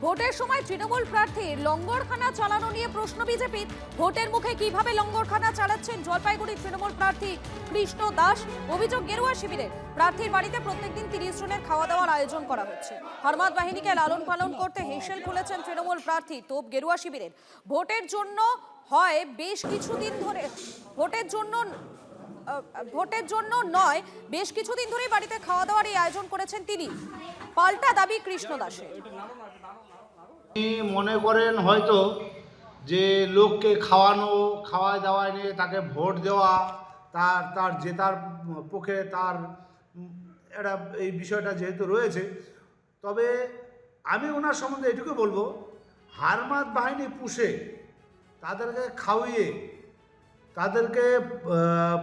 ভোটের সময় তৃণমূল প্রার্থীর লঙ্গরখানা চালানো নিয়ে প্রশ্ন বিজেপির। ভোটের মুখে কিভাবে লঙ্গরখানা চালাচ্ছেন জলপাইগুড়ি তৃণমূল প্রার্থী কৃষ্ণ দাস। অভিযোগ গেরুয়া শিবিরের। প্রার্থীর বাড়িতে প্রত্যেকদিন 30 জনের খাওয়া দাওয়ার আয়োজন করা হচ্ছে। হারমাদ বাহিনীকে লালন পালন করতে হেসেল খুলেছেন তৃণমূল প্রার্থী। তোপ গেরুয়া শিবিরের। ভোটের জন্য বেশ কিছুদিন ধরে বাড়িতে খাওয়া দাওয়ার এই আয়োজন করেছেন তিনি। পাল্টা দাবি কৃষ্ণ দাসের। মনে করেন হয়তো যে লোককে খাওয়া দাওয়া নিয়ে তাকে ভোট দেওয়া, তার জেতার পক্ষে তার একটা এই বিষয়টা যেহেতু রয়েছে, তবে আমি ওনার সম্বন্ধে এটুকু বলবো, হারমাদ বাহিনী পুষে তাদেরকে খাওয়িয়ে তাদেরকে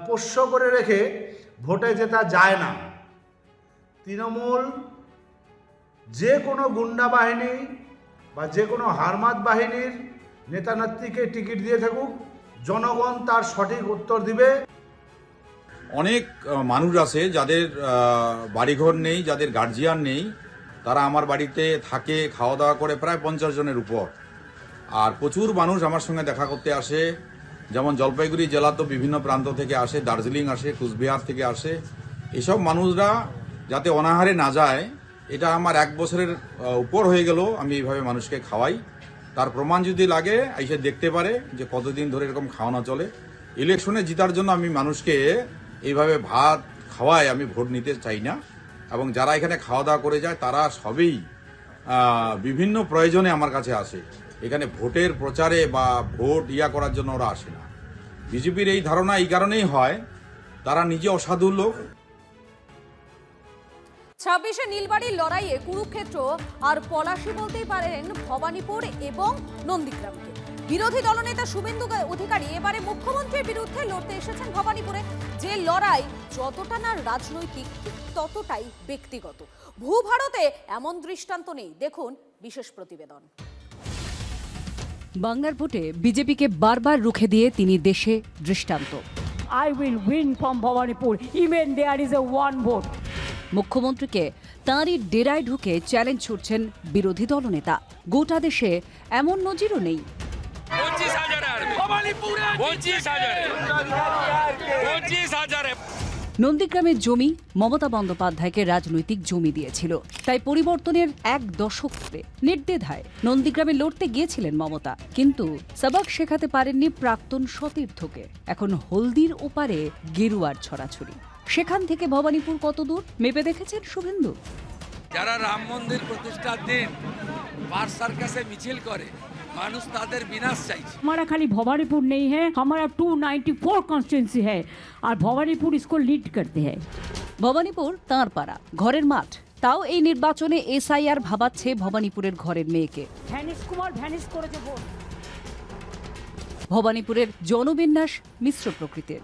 পোষ্য করে রেখে ভোটে জেতা যায় না। তৃণমূল যে কোনো গুন্ডা বাহিনী বা যে কোনো হারমাদ বাহিনীর নেতা নেত্রীকে টিকিট দিয়ে থাকুক, জনগণ তার সঠিক উত্তর দিবে। অনেক মানুষ আছে যাদের বাড়িঘর নেই, যাদের গার্জিয়ান নেই, তারা আমার বাড়িতে থাকে, খাওয়া দাওয়া করে প্রায় 50 জনের উপর। আর প্রচুর মানুষ আমার সঙ্গে দেখা করতে আসে, যেমন জলপাইগুড়ি জেলা তো বিভিন্ন প্রান্ত থেকে আসে, দার্জিলিং আসে, কুচবিহার থেকে আসে। এসব মানুষরা যাতে অনাহারে না যায়, এটা আমার 1 বছরের উপর হয়ে গেল আমি এইভাবে মানুষকে খাওয়াই। তার প্রমাণ যদি লাগে এসে দেখতে পারে যে কতদিন ধরে এরকম খাওয়ানো চলে। ইলেকশনে জিতার জন্য আমি মানুষকে এইভাবে ভাত খাওয়াই, আমি ভোট নিতে চাই না। এবং যারা এখানে খাওয়া দাওয়া করে যায় তারা সবেই বিভিন্ন প্রয়োজনে আমার কাছে আসে। এখানে ভোটের প্রচারে বা ভোট করার জন্য ওরা আসে না। বিজেপির এই ধারণা এই কারণেই হয়, তারা নিজে অসাধু লোক। 26শে নীলবাড়ির লড়াইয়ে কুরুক্ষেত্র আর পলাশী বলতেই পারেন ভবানীপুর এবং নন্দীগ্রামকে। বিরোধী দলনেতা শুভেন্দু অধিকারী এবারে মুখ্যমন্ত্রীর বিরুদ্ধে লড়তে এসেছেন ভবানীপুরে। যে লড়াই যতটা না রাজনৈতিক, ঠিক ততটাই ব্যক্তিগত। ভূভারতে এমন দৃষ্টান্ত নেই। দেখুন বিশেষ প্রতিবেদন। বাংলার ভোটে বিজেপিকে বারবার রুখে দিয়ে তিনি দেশে দৃষ্টান্ত। I will win from Bhawanipur even there is a one vote. মুখ্যমন্ত্রীকে তাঁরই ডেরায় ঢুকে চ্যালেঞ্জ ছুড়ছেন বিরোধী দলনেতা। গোটা দেশে এমন নজিরও নেই। নন্দীগ্রামের জমি মমতা বন্দ্যোপাধ্যায়কে রাজনৈতিক জমি দিয়েছিল, তাই পরিবর্তনের 1 দশক ধরে নির্দ্বিধায় নন্দীগ্রামে লড়তে গিয়েছিলেন মমতা। কিন্তু সবক শেখাতে পারেননি প্রাক্তন সতীর্থকে। এখন হলদির ওপারে গেরুয়ার ছড়াছড়ি। সেখান থেকে ভবানীপুর কত দূর মেপে দেখেছেন শুভেন্দু। যারা রাম মন্দির প্রতিষ্ঠার দিন পার্ক সার্কাসে মিছিল করে, মানুষ তাদের বিনাশ চাইছে। हमारा खाली भवानीपुर नहीं है, हमारा 294 कॉन्स्टिट्यूंसी है और भवानीपुर इसको लीड करते हैं। ভবানীপুর তাঁর পাড়া, ঘরের মাঠ। তাও এই নির্বাচনে এসআইআর ভাবাচ্ছে ভবানীপুরের ঘরের মেয়েকে। ভ্যানিশ কুমার ভ্যানিশ করেছে ভোট। ভবানীপুরের জনবিন্যাস মিশ্র প্রকৃতির।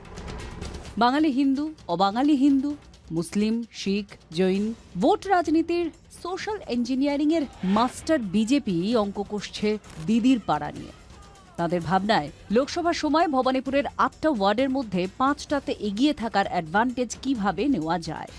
বাঙালি হিন্দু, অবাঙালি হিন্দু, মুসলিম, শিখ, জৈন। ভোট রাজনীতির সোশ্যাল ইঞ্জিনিয়ারিং এর মাস্টার বিজেপি অঙ্ক কষছে দিদির পাড়া নিয়ে। তাদের ভাবনায় লোকসভার সময় ভবানীপুরের 8টা ওয়ার্ডের মধ্যে 5টাতে এগিয়ে থাকার অ্যাডভান্টেজ কিভাবে নেওয়া যায়।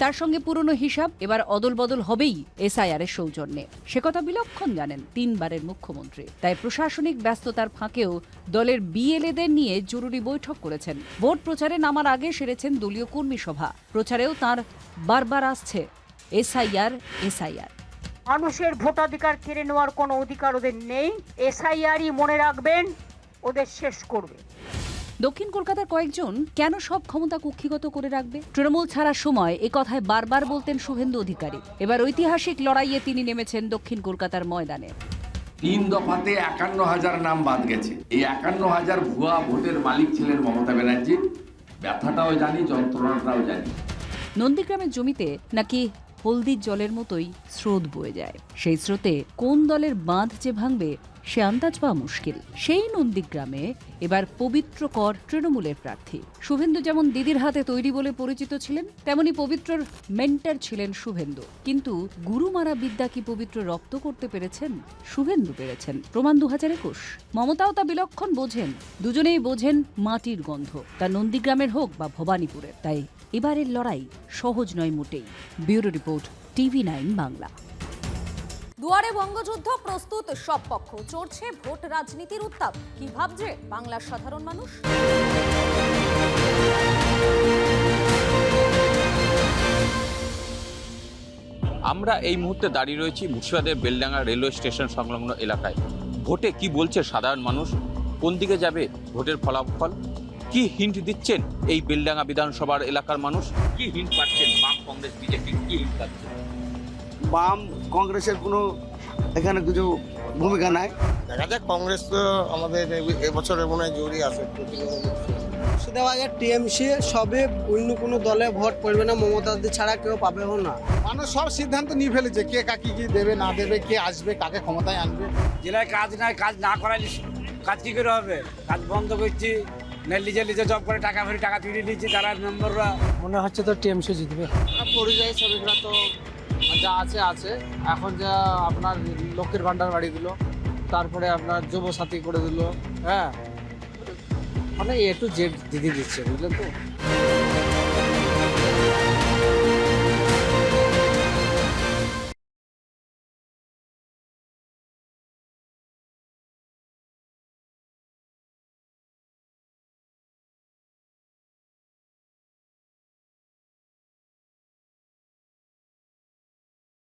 তার সঙ্গে পুরনো হিসাব এবার অদল বদল হবেই এসআইআর এর সৌজন্যে। সে কথা বিলক্ষণ জানেন 3 বারের মুখ্যমন্ত্রী। তাই প্রশাসনিক ব্যস্ততার ফাঁকেও দলের বিএলএদের নিয়ে জরুরি বৈঠক করেছেন। ভোট প্রচারে নামার আগে সেরেছেন দলীয় কর্মী সভা। প্রচারেও তার বারবার আসছে এসআইআর। মানুষের ভোটাধিকার কেড়ে নেওয়ার কোনো অধিকার ওদের নেই। এসআইআরই মনে রাখবেন ওদের শেষ করবে। দক্ষিণ কলকাতার কয়েকজন কেন সব ক্ষমতা কুক্ষিগত করে রাখবে? তৃণমূল ছাড়ার সময় এ কথায় বারবার বলতেন শুভেন্দু অধিকারী। এবার ঐতিহাসিক লড়াইয়ে তিনি নেমেছেন দক্ষিণ কলকাতার ময়দানে। 3 দফাতে 51,000 নাম বাদ গেছে। এই 51,000 ভুয়া ভোটের মালিক ছিলেন মমতা ব্যানার্জি। ব্যথাটাও জানি, যন্ত্রণাটাও জানি। নন্দীগ্রামের জমিতে নাকি হলদির জলের মতোই স্রোত বয়ে যায়। সেই স্রোতে কোন দলের বাঁধ যে ভাঙবে সে আন্দাজ পাওয়া মুশকিল। সেই নন্দীগ্রামে এবার পবিত্র কর তৃণমূলের প্রার্থী। শুভেন্দু যেমন দিদির হাতে তৈরি বলে পরিচিত ছিলেন, তেমনি পবিত্রর মেন্টর ছিলেন শুভেন্দু। কিন্তু গুরুমারা বিদ্যা কি পবিত্র রপ্ত করতে পেরেছেন? শুভেন্দু পেরেছেন। প্রমাণ 2021। মমতাও তা বিলক্ষণ বোঝেন। দুজনেই বোঝেন মাটির গন্ধ, তা নন্দীগ্রামের হোক বা ভবানীপুরের। তাই এবারের লড়াই সহজ নয় মোটেই। Bureau report, TV9 Bangla. দুয়ারে বঙ্গযুদ্ধ, প্রস্তুত সব পক্ষ, চড়ছে ভোট রাজনীতির উত্তাপ। কি ভাবছে বাংলার সাধারণ মানুষ? আমরা এই মুহূর্তে দাঁড়িয়ে রয়েছি মুর্শিদাবাদের বেলডাঙ্গা রেলওয়ে স্টেশন সংলগ্ন এলাকায়। ভোটে কি বলছে সাধারণ মানুষ, কোন দিকে যাবে ভোটের ফলাফল, কি হিন্ট দিচ্ছেন এই বেলডাঙ্গা বিধানসভার এলাকার মানুষ, কি হিন্ট পাচ্ছেন বাম কংগ্রেস বিজেপি, কি হিন্ট পাচ্ছেন? বাম কংগ্রেসের কোনো এখানে কিছু ভূমিকা নাই। দেখা যাক, কংগ্রেস তো আমাদের এবছরের মনে হয় জোরই আছে। মুর্শিদাবাদের টিএমসি সবে অন্য কোনো দলে ভোট পড়বে না, মমতা ছাড়া কেউ পাবেও না। মানুষ সব সিদ্ধান্ত নিয়ে ফেলেছে, কে কাকে কি দেবে না দেবে, কে আসবে, কাকে ক্ষমতায় আনবে। জেলায় কাজ নাই, কাজ না করাইলে কাজ কি করে হবে? কাজ বন্ধ করছি, নিজে জব করে টাকা তুলে নিচ্ছি, তারা মেম্বাররা। মনে হচ্ছে তো টিএমসি জিতবে। পরিযায়ী শ্রমিকরা তো যা আছে এখন, যা আপনার লক্ষ্মীর ভান্ডার বাড়ি দিল, তারপরে আপনার যুব সাথী করে দিল, হ্যাঁ, মানে এ টু জেড দিদি দিচ্ছে, বুঝলেন তো।